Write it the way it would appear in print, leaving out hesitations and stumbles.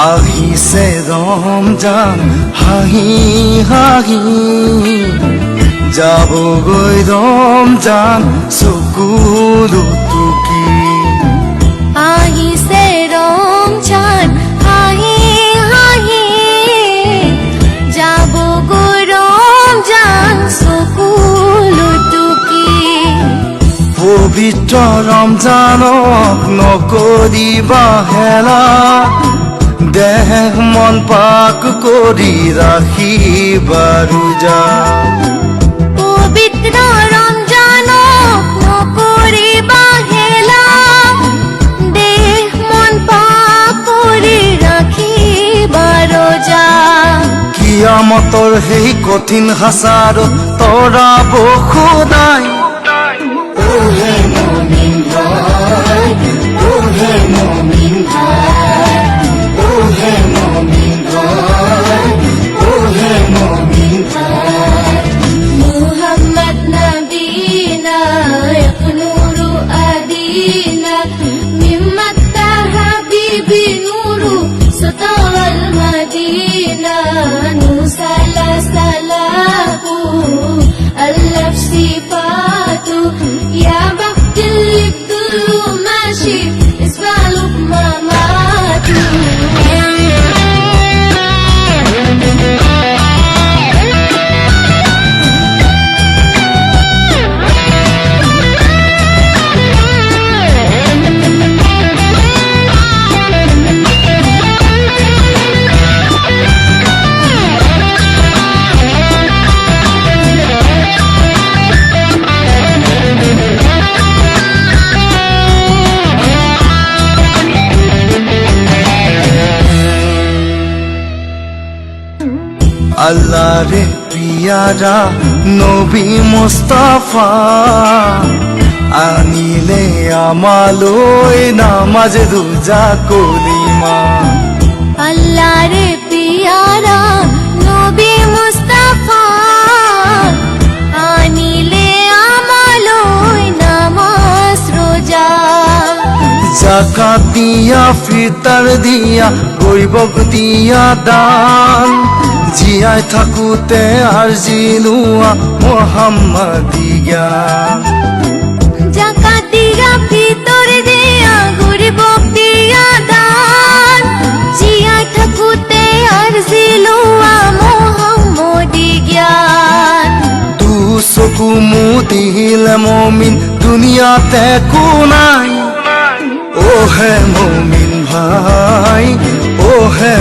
আহিছে ৰমজান হাঁহি হাঁহি যাবগৈ ৰমজান চকুলো টুকি আহিছে ৰমজান হাঁহি হাঁহি যাবগৈ ৰমজান চকুলো টুকি পবিত্ৰ ৰমজানক নকৰিবা হেলা দেহ মন পাক কৰি ৰাখিবা ৰোজা পবিত্ৰ ৰমজানক নকৰিবা হেলা দেহ মন পাক কৰি ৰাখিবা ৰোজা কিয়ামতৰ সেই কঠিন হাচাৰত তৰাব খোদাই ওহে মুমিন ভাই ওহে মুমিন ভাই ওহে মুমিন ভাই ওহে মুমিন ভাই মুহাম্মদ নবীনা ইয়াকনুরু আদিনা মিম্মাতা হাবিবি নুরু সতাওয়াল মদিনা নুসালা সালাহু আল্লাহ সিফাতু ইয়া বাক্তিল লিকুল্লু মাশি ইসবালুক মামাতু আল্লাহ রে পিয়ারা নবী মুস্তাফা আনিলে আমালৈ নামাজ রোজা কলিমা আল্লাহ রে পিয়ারা নবী মুস্তাফা আনিলে আমালৈ নামাজ রোজা জাকাত দিয়া ফিতর দিয়া গরিবক দিয়া দান জীয়াই থাকোতে আরজিলোৱা মোহাম্মদী জ্ঞান জাকাত দিয়া ফিতর দিয়া গরিবক দিয়া দান জিয়াই থাকোতে আরজিলোৱা মোহাম্মদী জ্ঞান দুচকু মুদিলে মমিন দুনিয়াতে কোনাই ওহে মমিন ভাই ওহে